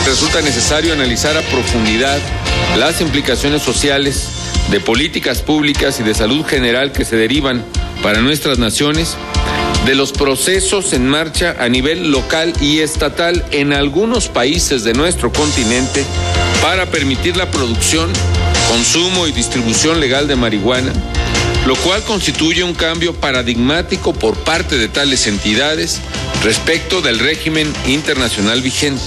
resulta necesario analizar a profundidad las implicaciones sociales, de políticas públicas y de salud general que se derivan para nuestras naciones de los procesos en marcha a nivel local y estatal en algunos países de nuestro continente para permitir la producción, consumo y distribución legal de marihuana, lo cual constituye un cambio paradigmático por parte de tales entidades respecto del régimen internacional vigente.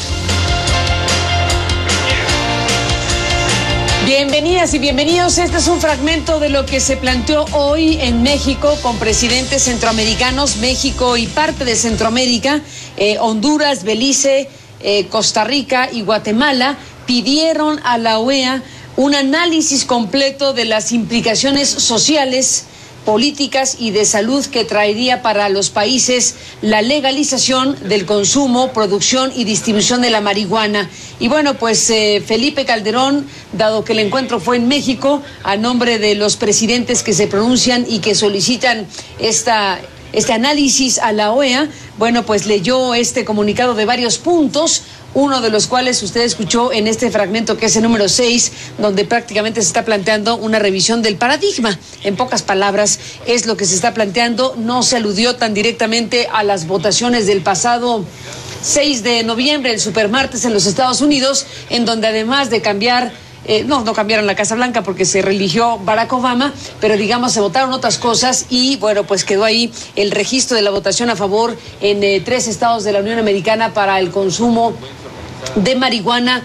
Bienvenidas y bienvenidos. Este es un fragmento de lo que se planteó hoy en México con presidentes centroamericanos, México y parte de Centroamérica, Honduras, Belice, Costa Rica y Guatemala, pidieron a la OEA un análisis completo de las implicaciones sociales, políticas y de salud que traería para los países la legalización del consumo, producción y distribución de la marihuana. Y bueno, pues Felipe Calderón, dado que el encuentro fue en México, a nombre de los presidentes que se pronuncian y que solicitan este análisis a la OEA, bueno, pues leyó este comunicado de varios puntos, uno de los cuales usted escuchó en este fragmento, que es el número 6, donde prácticamente se está planteando una revisión del paradigma. En pocas palabras, es lo que se está planteando. No se aludió tan directamente a las votaciones del pasado 6 de noviembre, el supermartes en los Estados Unidos, en donde además de cambiar... No cambiaron la Casa Blanca porque se reeligió Barack Obama, pero digamos se votaron otras cosas y bueno, pues quedó ahí el registro de la votación a favor en 3 estados de la Unión Americana para el consumo de marihuana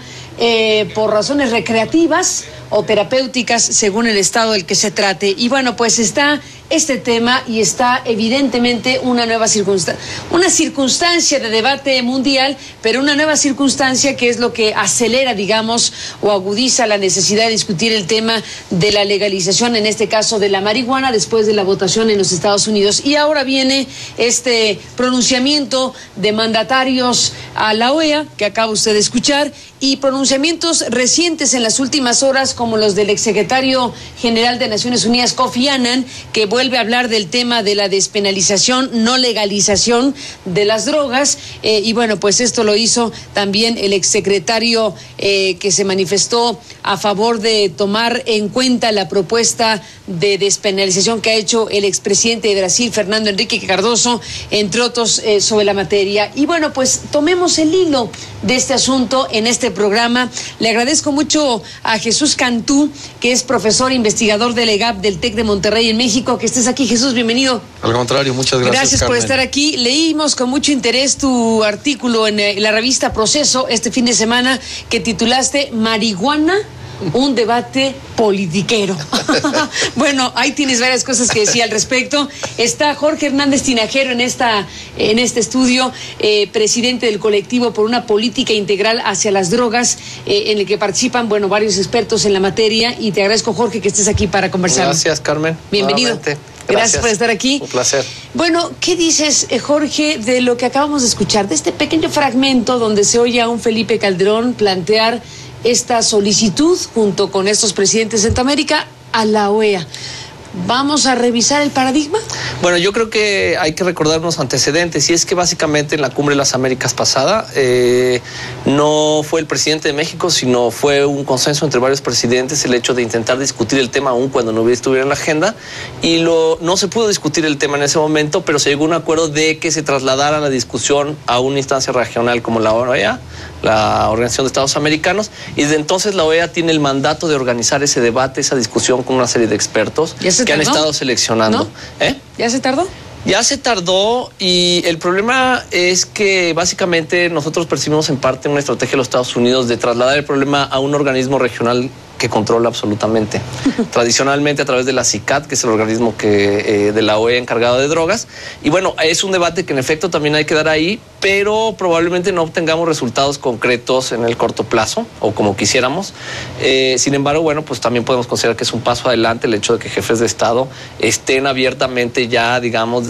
por razones recreativas o terapéuticas según el estado del que se trate. Y bueno, pues está este tema y está evidentemente una nueva circunstancia de debate mundial, pero una nueva circunstancia que es lo que acelera, digamos, o agudiza la necesidad de discutir el tema de la legalización, en este caso de la marihuana, después de la votación en los Estados Unidos. Y ahora viene este pronunciamiento de mandatarios a la OEA, que acaba usted de escuchar, y pronunciamientos recientes en las últimas horas, como los del exsecretario general de Naciones Unidas, Kofi Annan, que vuelve a hablar del tema de la despenalización, no legalización de las drogas, y bueno, pues esto lo hizo también el exsecretario que se manifestó a favor de tomar en cuenta la propuesta de despenalización que ha hecho el expresidente de Brasil, Fernando Henrique Cardoso, entre otros, sobre la materia. Y bueno, pues tomemos el hilo de este asunto en este programa. Le agradezco mucho a Jesús Cantú, que es profesor e investigador del EGAP del TEC de Monterrey en México, que estés aquí. Jesús, bienvenido. Al contrario, muchas gracias. Gracias, Carmen, por estar aquí. Leímos con mucho interés tu artículo en la revista Proceso este fin de semana, que titulaste Marihuana, un debate politiquero. Bueno, ahí tienes varias cosas que decir al respecto. Está Jorge Hernández Tinajero en este estudio, presidente del colectivo por una política integral hacia las drogas, en el que participan, bueno, varios expertos en la materia, y te agradezco, Jorge, que estés aquí para conversar. Gracias, Carmen. Bienvenido. Gracias por estar aquí. Un placer. Bueno, ¿qué dices, Jorge, de lo que acabamos de escuchar, de este pequeño fragmento donde se oye a un Felipe Calderón plantear esta solicitud junto con estos presidentes de Centroamérica a la OEA? ¿Vamos a revisar el paradigma? Bueno, yo creo que hay que recordar unos antecedentes, y es que básicamente en la Cumbre de las Américas pasada no fue el presidente de México, sino fue un consenso entre varios presidentes el hecho de intentar discutir el tema aún cuando no estuviera en la agenda, y no se pudo discutir el tema en ese momento, pero se llegó a un acuerdo de que se trasladara la discusión a una instancia regional como la OEA, la Organización de Estados Americanos, y desde entonces la OEA tiene el mandato de organizar ese debate, esa discusión con una serie de expertos que han estado seleccionando. ¿No? ¿Ya se tardó? Ya se tardó, y el problema es que básicamente nosotros percibimos en parte una estrategia de los Estados Unidos de trasladar el problema a un organismo regional que controla absolutamente. Tradicionalmente a través de la CICAD, que es el organismo de la OEA encargado de drogas. Y bueno, es un debate que en efecto también hay que dar ahí, pero probablemente no obtengamos resultados concretos en el corto plazo, o como quisiéramos. Sin embargo, bueno, pues también podemos considerar que es un paso adelante el hecho de que jefes de Estado estén abiertamente ya, digamos,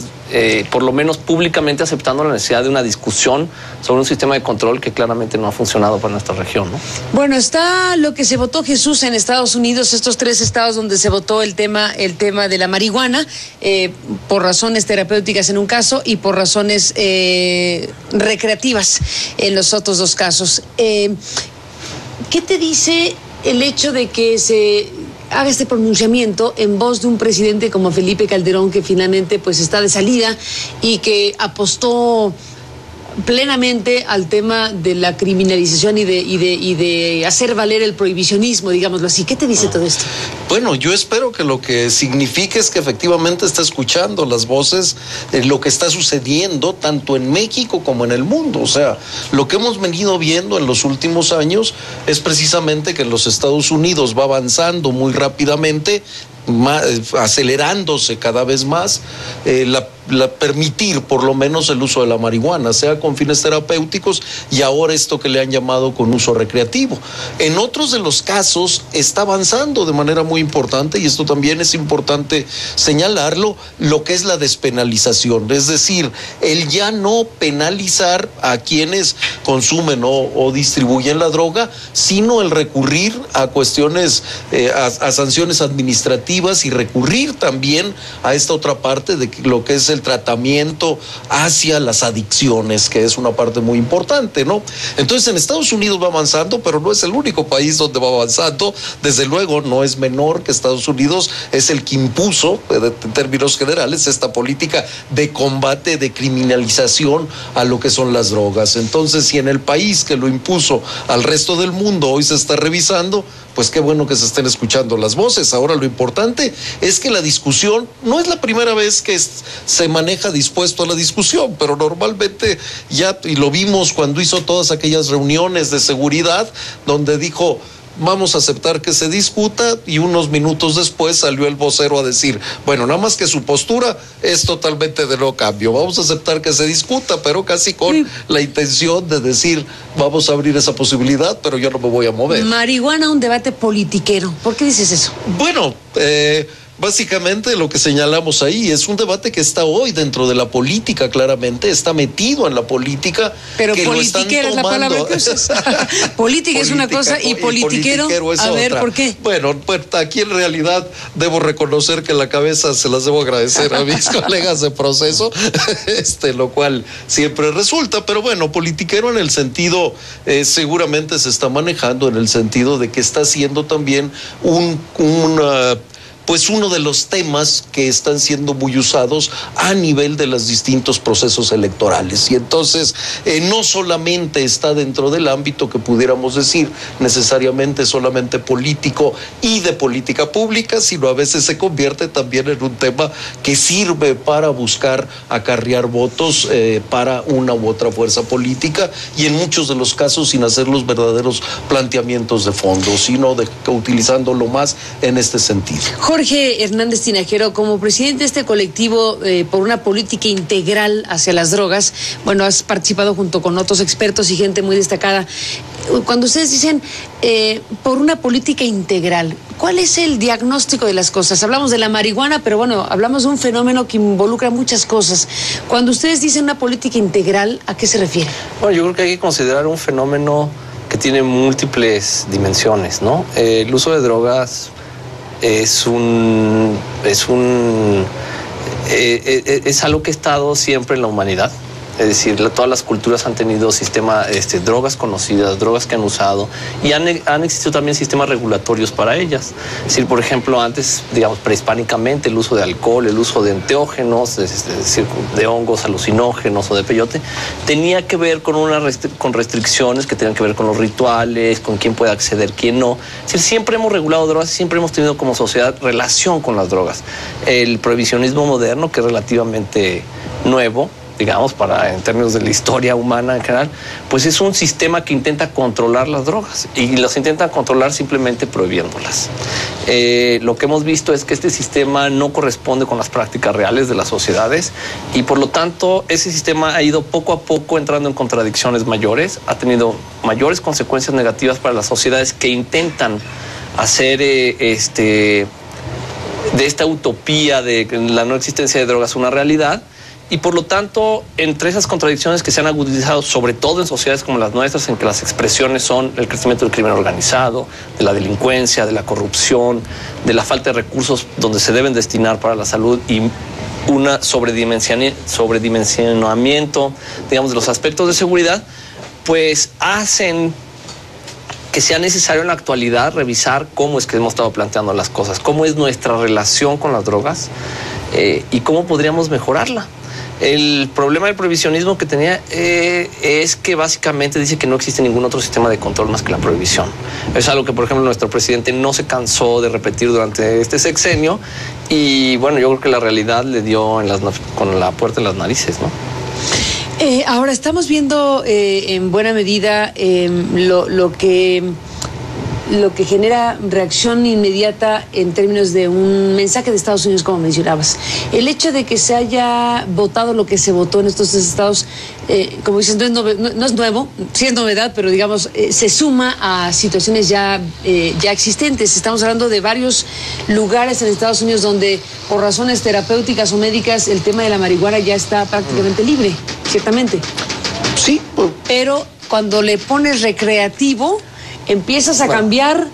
por lo menos públicamente aceptando la necesidad de una discusión sobre un sistema de control que claramente no ha funcionado para nuestra región, ¿no? Bueno, está lo que se votó, Jesús, luz en Estados Unidos estos 3 estados donde se votó el tema de la marihuana, por razones terapéuticas en un caso y por razones recreativas en los otros 2 casos. ¿Qué te dice el hecho de que se haga este pronunciamiento en voz de un presidente como Felipe Calderón, que finalmente pues está de salida y que apostó plenamente al tema de la criminalización y de hacer valer el prohibicionismo, digámoslo así? ¿Qué te dice todo esto? Bueno, yo espero que lo que signifique es que efectivamente está escuchando las voces, lo que está sucediendo tanto en México como en el mundo. O sea, lo que hemos venido viendo en los últimos años es precisamente que los Estados Unidos va avanzando muy rápidamente, acelerándose cada vez más, permitir por lo menos el uso de la marihuana, sea con fines terapéuticos y ahora esto que le han llamado con uso recreativo. En otros de los casos está avanzando de manera muy importante, y esto también es importante señalarlo, lo que es la despenalización, es decir, el ya no penalizar a quienes consumen o distribuyen la droga, sino el recurrir a cuestiones, a sanciones administrativas, y recurrir también a esta otra parte de lo que es el tratamiento hacia las adicciones, que es una parte muy importante, ¿no? Entonces en Estados Unidos va avanzando, pero no es el único país donde va avanzando. Desde luego no es menor que Estados Unidos es el que impuso, en términos generales, esta política de combate, de criminalización a lo que son las drogas. Entonces, si en el país que lo impuso al resto del mundo hoy se está revisando, pues qué bueno que se estén escuchando las voces. Ahora lo importante es que la discusión, no es la primera vez que se maneja dispuesto a la discusión, pero normalmente ya, y lo vimos cuando hizo todas aquellas reuniones de seguridad, donde dijo, vamos a aceptar que se discuta, y unos minutos después salió el vocero a decir, bueno, nada más que su postura es totalmente de no cambio, vamos a aceptar que se discuta, pero casi con la intención de decir, vamos a abrir esa posibilidad, pero yo no me voy a mover. Marihuana, un debate politiquero. ¿Por qué dices eso? Bueno, básicamente lo que señalamos ahí es un debate que está hoy dentro de la política, claramente, está metido en la política. Pero politiquera es la palabra que usas. Política es una cosa y politiquero es a ver, otra. ¿Por qué? Bueno, pues aquí en realidad debo reconocer que la cabeza se las debo agradecer a mis colegas de proceso, lo cual siempre resulta, pero bueno, politiquero en el sentido, seguramente se está manejando en el sentido de que está siendo también pues uno de los temas que están siendo muy usados a nivel de los distintos procesos electorales. Y entonces no solamente está dentro del ámbito que pudiéramos decir necesariamente solamente político y de política pública, sino a veces se convierte también en un tema que sirve para buscar acarrear votos para una u otra fuerza política, y en muchos de los casos sin hacer los verdaderos planteamientos de fondo, sino utilizándolo más en este sentido. Jorge Hernández Tinajero, como presidente de este colectivo por una política integral hacia las drogas, bueno, has participado junto con otros expertos y gente muy destacada. Cuando ustedes dicen por una política integral, ¿cuál es el diagnóstico de las cosas? Hablamos de la marihuana, pero bueno, hablamos de un fenómeno que involucra muchas cosas. Cuando ustedes dicen una política integral, ¿a qué se refiere? Bueno, yo creo que hay que considerar un fenómeno que tiene múltiples dimensiones, ¿no? El uso de drogas es algo que ha estado siempre en la humanidad. Es decir, todas las culturas han tenido drogas conocidas, drogas que han usado, y han existido también sistemas regulatorios para ellas. Es decir, por ejemplo, antes, digamos, prehispánicamente, el uso de alcohol, el uso de enteógenos, es decir, de hongos alucinógenos o de peyote, tenía que ver con con restricciones que tenían que ver con los rituales, con quién puede acceder, quién no. Es decir, siempre hemos regulado drogas, siempre hemos tenido como sociedad relación con las drogas. El prohibicionismo moderno, que es relativamente nuevo, digamos, en términos de la historia humana en general, pues es un sistema que intenta controlar las drogas, y las intenta controlar simplemente prohibiéndolas. Lo que hemos visto es que este sistema no corresponde con las prácticas reales de las sociedades, y por lo tanto ese sistema ha ido poco a poco entrando en contradicciones mayores, ha tenido mayores consecuencias negativas para las sociedades que intentan hacer de esta utopía de la no existencia de drogas una realidad. Y por lo tanto, entre esas contradicciones que se han agudizado, sobre todo en sociedades como las nuestras, en que las expresiones son el crecimiento del crimen organizado, de la delincuencia, de la corrupción, de la falta de recursos donde se deben destinar para la salud y una sobredimensionamiento, digamos, de los aspectos de seguridad, pues hacen que sea necesario en la actualidad revisar cómo es que hemos estado planteando las cosas, cómo es nuestra relación con las drogas y cómo podríamos mejorarla. El problema del prohibicionismo que tenía es que básicamente dice que no existe ningún otro sistema de control más que la prohibición. Es algo que, por ejemplo, nuestro presidente no se cansó de repetir durante este sexenio y, bueno, yo creo que la realidad le dio con la puerta en las narices, ¿no? Ahora estamos viendo en buena medida lo que genera reacción inmediata en términos de un mensaje de Estados Unidos, como mencionabas. El hecho de que se haya votado lo que se votó en estos estados, como dices, no es nuevo, sí es novedad, pero digamos, se suma a situaciones ya existentes. Estamos hablando de varios lugares en Estados Unidos donde, por razones terapéuticas o médicas, el tema de la marihuana ya está prácticamente libre, ciertamente. Sí. Pero cuando le pones recreativo, empiezas a cambiar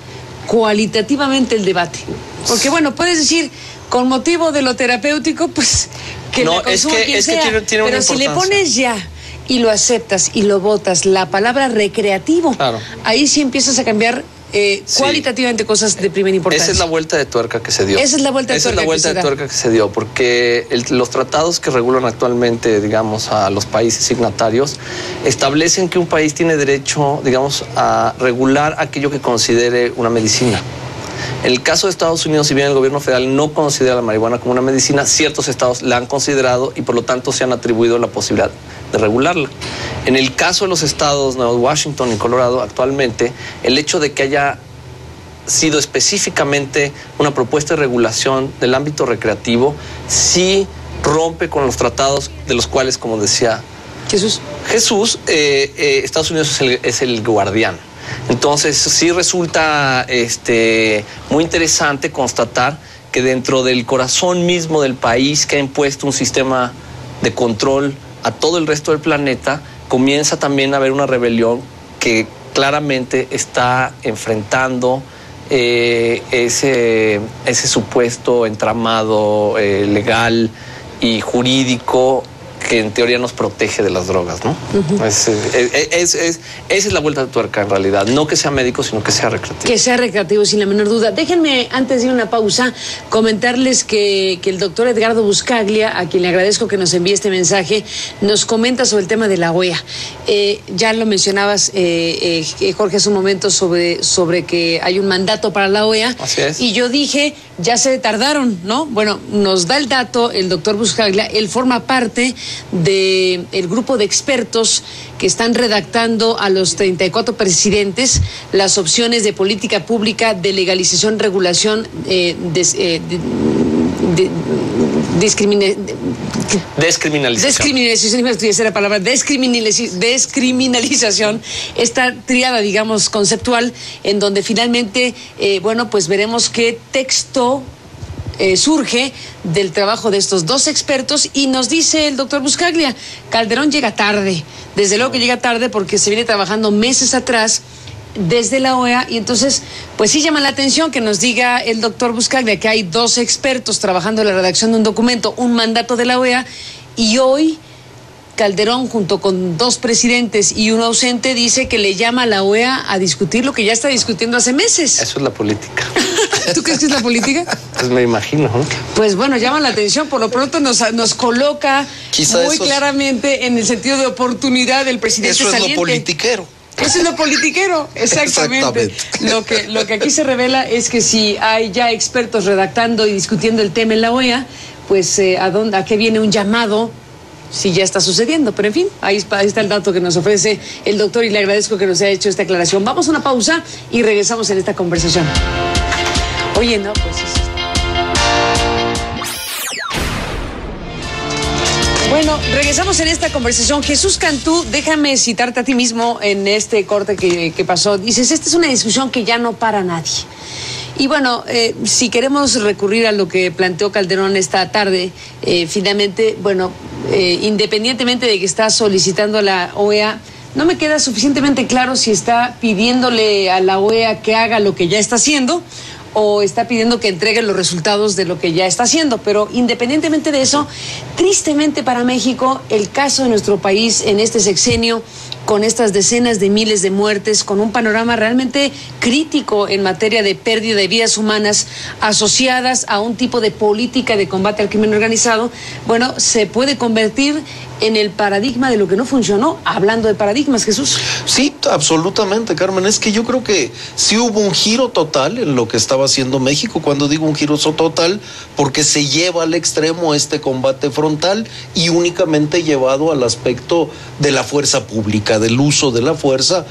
cualitativamente el debate. Porque, bueno, puedes decir, con motivo de lo terapéutico, pues que la consuma quien sea. Pero si le pones ya y lo aceptas y lo votas la palabra recreativo, claro, ahí sí empiezas a cambiar cualitativamente cosas de primera importancia. Esa es la vuelta de tuerca que se dio. Esa es la vuelta de tuerca que se dio, porque los tratados que regulan actualmente, digamos, a los países signatarios, establecen que un país tiene derecho, digamos, a regular aquello que considere una medicina. En el caso de Estados Unidos, si bien el gobierno federal no considera la marihuana como una medicina, ciertos estados la han considerado y por lo tanto se han atribuido la posibilidad de regularla. En el caso de los estados Nueva Washington y Colorado, actualmente, el hecho de que haya sido específicamente una propuesta de regulación del ámbito recreativo, sí rompe con los tratados de los cuales, como decía Jesús, Estados Unidos es el guardián. Entonces sí resulta muy interesante constatar que dentro del corazón mismo del país, que ha impuesto un sistema de control a todo el resto del planeta, comienza también a haber una rebelión que claramente está enfrentando ese supuesto entramado legal y jurídico que en teoría nos protege de las drogas, ¿no? Esa es la vuelta de tuerca en realidad, no que sea médico, sino que sea recreativo. Que sea recreativo, sin la menor duda. Déjenme, antes de ir a una pausa, comentarles que el doctor Edgardo Buscaglia, a quien le agradezco que nos envíe este mensaje, nos comenta sobre el tema de la OEA. Ya lo mencionabas, Jorge, hace un momento sobre que hay un mandato para la OEA. Así es. Y yo dije, ya se tardaron, ¿no? Bueno, nos da el dato el doctor Buscaglia, él forma parte del grupo de expertos que están redactando a los 34 presidentes las opciones de política pública de legalización, regulación, descriminalización, esta triada, digamos, conceptual, en donde finalmente, pues veremos qué texto surge del trabajo de estos dos expertos. Y nos dice el doctor Buscaglia, Calderón llega tarde, desde luego que llega tarde porque se viene trabajando meses atrás desde la OEA, y entonces pues sí llama la atención que nos diga el doctor Buscaglia que hay dos expertos trabajando en la redacción de un documento, un mandato de la OEA, y hoy Calderón, junto con dos presidentes y uno ausente, dice que le llama a la OEA a discutir lo que ya está discutiendo hace meses. Eso es la política. ¿Tú crees que es la política? Pues me imagino, ¿no? Pues bueno, llama la atención, por lo pronto nos coloca muy claramente en el sentido de oportunidad del presidente saliente. Eso es lo politiquero. Eso es lo politiquero, exactamente. Lo que aquí se revela es que si hay ya expertos redactando y discutiendo el tema en la OEA, pues ¿a qué viene un llamado? Si ya está sucediendo, pero en fin, ahí está el dato que nos ofrece el doctor y le agradezco que nos haya hecho esta aclaración. Vamos a una pausa y regresamos en esta conversación. Oye, no, pues eso. Bueno, regresamos en esta conversación. Jesús Cantú, déjame citarte a ti mismo en este corte que pasó. Dices, esta es una discusión que ya no para nadie. Y bueno, si queremos recurrir a lo que planteó Calderón esta tarde, finalmente, bueno, independientemente de que está solicitando a la OEA, no me queda suficientemente claro si está pidiéndole a la OEA que haga lo que ya está haciendo o está pidiendo que entregue los resultados de lo que ya está haciendo. Pero independientemente de eso, tristemente para México, el caso de nuestro país en este sexenio, con estas decenas de miles de muertes, con un panorama realmente crítico en materia de pérdida de vidas humanas asociadas a un tipo de política de combate al crimen organizado, bueno, se puede convertir en el paradigma de lo que no funcionó, hablando de paradigmas, Jesús. Sí, absolutamente, Carmen. Es que yo creo que sí hubo un giro total en lo que estaba haciendo México. Cuando digo un giro total, porque se lleva al extremo este combate frontal y únicamente llevado al aspecto de la fuerza pública, del uso de la fuerza,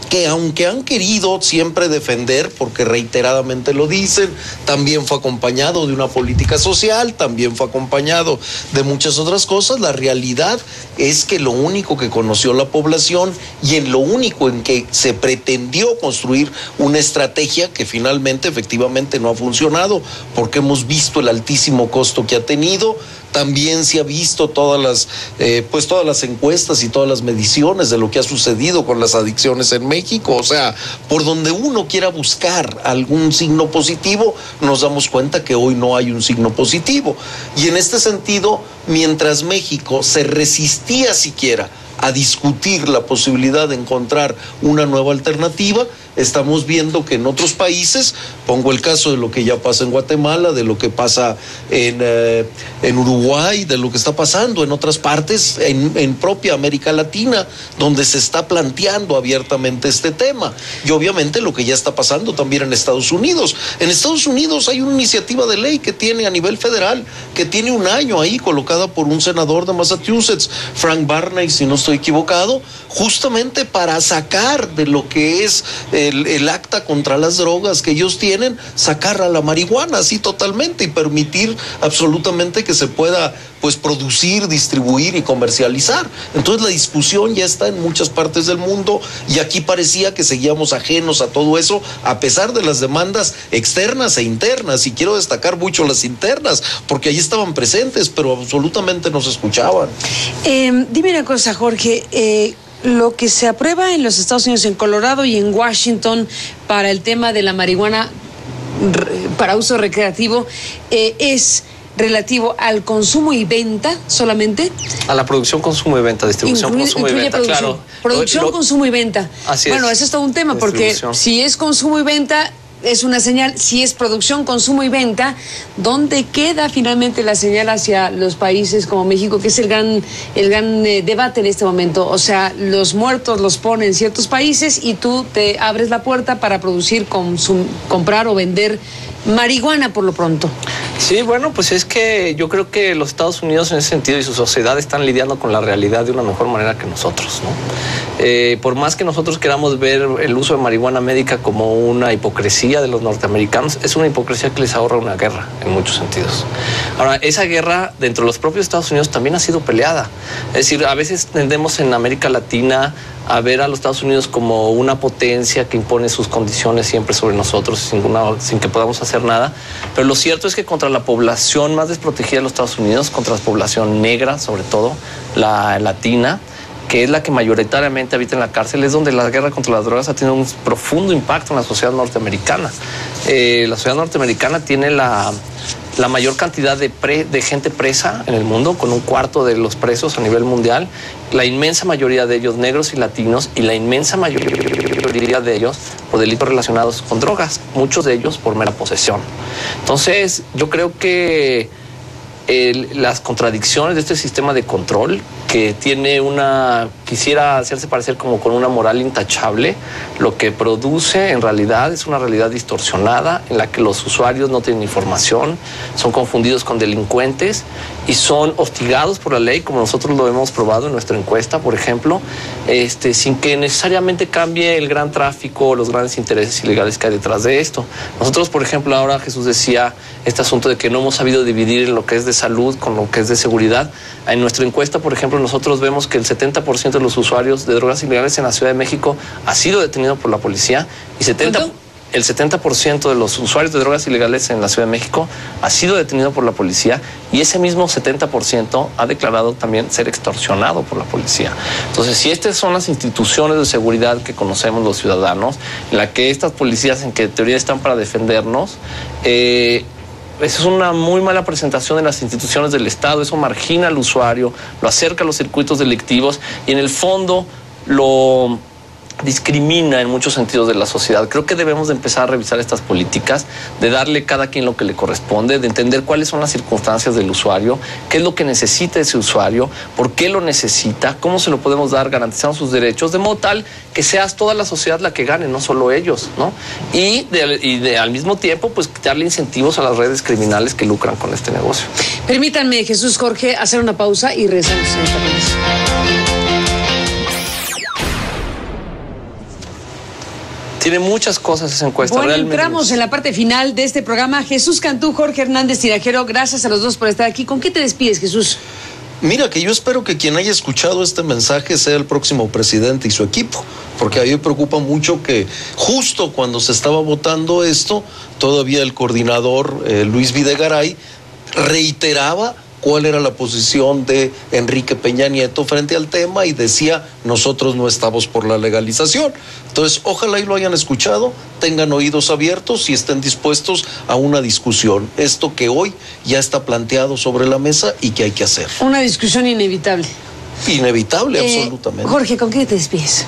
que aunque han querido siempre defender, porque reiteradamente lo dicen, también fue acompañado de una política social, también fue acompañado de muchas otras cosas. La realidad es que lo único que conoció la población y en lo único en que se pretendió construir una estrategia que finalmente efectivamente no ha funcionado, porque hemos visto el altísimo costo que ha tenido. También se ha visto todas las encuestas y todas las mediciones de lo que ha sucedido con las adicciones en México. O sea, por donde uno quiera buscar algún signo positivo, nos damos cuenta que hoy no hay un signo positivo. Y en este sentido, mientras México se resistía siquiera a discutir la posibilidad de encontrar una nueva alternativa, estamos viendo que en otros países, pongo el caso de lo que ya pasa en Guatemala, de lo que pasa en Uruguay, de lo que está pasando en otras partes, en propia América Latina, donde se está planteando abiertamente este tema. Y obviamente lo que ya está pasando también en Estados Unidos. En Estados Unidos hay una iniciativa de ley que tiene a nivel federal, que tiene un año ahí colocada por un senador de Massachusetts, Frank Barney, si no estoy equivocado, justamente para sacar de lo que es el acta contra las drogas que ellos tienen, sacar a la marihuana así totalmente y permitir absolutamente que se pueda pues producir, distribuir y comercializar. Entonces la discusión ya está en muchas partes del mundo y aquí parecía que seguíamos ajenos a todo eso a pesar de las demandas externas e internas, y quiero destacar mucho las internas porque ahí estaban presentes pero absolutamente no se escuchaban. Dime una cosa, Jorge, lo que se aprueba en los Estados Unidos, en Colorado y en Washington para el tema de la marihuana para uso recreativo, es relativo al consumo y venta solamente. A la producción, consumo y venta, distribución, consumo y venta, claro. Producción, consumo y venta. Así es. Bueno, eso es todo un tema, porque si es consumo y venta, es una señal. Si es producción, consumo y venta, ¿dónde queda finalmente la señal hacia los países como México, que es el gran debate en este momento? O sea, los muertos los ponen en ciertos países y tú te abres la puerta para producir, comprar o vender marihuana por lo pronto. Sí, bueno, pues es que yo creo que los Estados Unidos en ese sentido y su sociedad están lidiando con la realidad de una mejor manera que nosotros, ¿no? Por más que nosotros queramos ver el uso de marihuana médica como una hipocresía de los norteamericanos, es una hipocresía que les ahorra una guerra en muchos sentidos. Ahora, esa guerra dentro de los propios Estados Unidos también ha sido peleada. Es decir, a veces tendemos en América Latina a ver a los Estados Unidos como una potencia que impone sus condiciones siempre sobre nosotros sin que podamos hacer nada. Pero lo cierto es que contra la población más desprotegida de los Estados Unidos, contra la población negra sobre todo, la latina, que es la que mayoritariamente habita en la cárcel, es donde la guerra contra las drogas ha tenido un profundo impacto en la sociedad norteamericana. La sociedad norteamericana tiene la mayor cantidad de gente presa en el mundo, con 1/4 de los presos a nivel mundial, la inmensa mayoría de ellos negros y latinos, y la inmensa mayoría de ellos por delitos relacionados con drogas, muchos de ellos por mera posesión. Entonces, yo creo que las contradicciones de este sistema de control, que tiene quisiera hacerse parecer como con una moral intachable, lo que produce en realidad es una realidad distorsionada en la que los usuarios no tienen información, son confundidos con delincuentes y son hostigados por la ley, como nosotros lo hemos probado en nuestra encuesta, por ejemplo, sin que necesariamente cambie el gran tráfico o los grandes intereses ilegales que hay detrás de esto. Nosotros, por ejemplo, ahora Jesús decía este asunto de que no hemos sabido dividir lo que es de salud con lo que es de seguridad. En nuestra encuesta, por ejemplo, nosotros vemos que el 70% de los usuarios de drogas ilegales en la Ciudad de México ha sido detenido por la policía y 70... el 70% de los usuarios de drogas ilegales en la Ciudad de México ha sido detenido por la policía y ese mismo 70% ha declarado también ser extorsionado por la policía. Entonces, si estas son las instituciones de seguridad que conocemos los ciudadanos, en la que estas policías en que en teoría están para defendernos, esa es una muy mala presentación de las instituciones del Estado. Eso margina al usuario, lo acerca a los circuitos delictivos y en el fondo lo discrimina en muchos sentidos de la sociedad. Creo que debemos de empezar a revisar estas políticas, de darle a cada quien lo que le corresponde, de entender cuáles son las circunstancias del usuario, qué es lo que necesita ese usuario, por qué lo necesita, cómo se lo podemos dar garantizando sus derechos, de modo tal que seas toda la sociedad la que gane, no solo ellos, ¿no? Y al mismo tiempo, pues darle incentivos a las redes criminales que lucran con este negocio. Permítanme, Jesús, Jorge, hacer una pausa y regresamos en esta conversación. Tiene muchas cosas esa encuesta. Bueno, realmente. entramos en la parte final de este programa. Jesús Cantú, Jorge Hernández Tinajero, gracias a los dos por estar aquí. ¿Con qué te despides, Jesús? Mira, que yo espero que quien haya escuchado este mensaje sea el próximo presidente y su equipo, porque a mí me preocupa mucho que justo cuando se estaba votando esto, todavía el coordinador Luis Videgaray reiteraba cuál era la posición de Enrique Peña Nieto frente al tema y decía, nosotros no estamos por la legalización. Entonces, ojalá y lo hayan escuchado, tengan oídos abiertos y estén dispuestos a una discusión. Esto que hoy ya está planteado sobre la mesa y que hay que hacer. Una discusión inevitable. Inevitable, absolutamente. Jorge, ¿con qué te despides?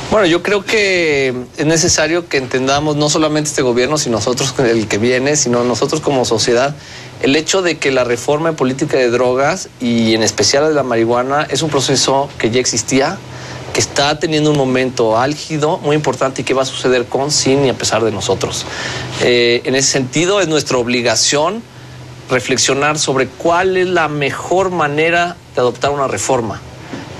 Bueno, yo creo que es necesario que entendamos no solamente este gobierno, sino nosotros el que viene, sino nosotros como sociedad, el hecho de que la reforma en política de drogas y en especial la de la marihuana es un proceso que ya existía, que está teniendo un momento álgido, muy importante y que va a suceder con, sin y a pesar de nosotros. En ese sentido es nuestra obligación reflexionar sobre cuál es la mejor manera de adoptar una reforma.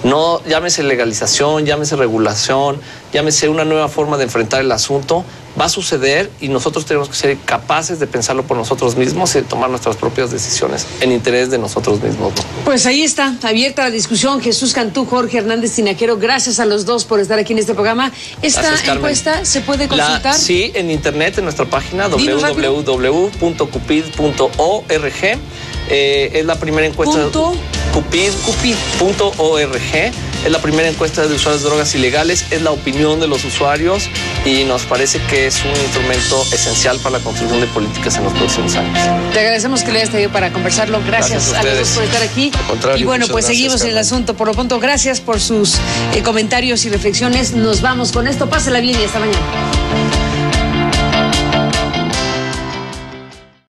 No llámese legalización, llámese regulación, llámese una nueva forma de enfrentar el asunto. Va a suceder y nosotros tenemos que ser capaces de pensarlo por nosotros mismos y de tomar nuestras propias decisiones en interés de nosotros mismos, ¿no? Pues ahí está, abierta la discusión. Jesús Cantú, Jorge Hernández Tinajero, gracias a los dos por estar aquí en este programa. ¿Esta encuesta se puede consultar? Sí, en internet, en nuestra página www.cupid.org. Es la primera encuesta. Cupid.org. Es la primera encuesta de usuarios de drogas ilegales, es la opinión de los usuarios y nos parece que es un instrumento esencial para la construcción de políticas en los próximos años. Te agradecemos que le hayas traído para conversarlo. Gracias a los dos por estar aquí. Al contrario, y bueno, pues seguimos en el asunto. Por lo pronto, gracias por sus comentarios y reflexiones. Nos vamos con esto. Pásela bien y hasta mañana.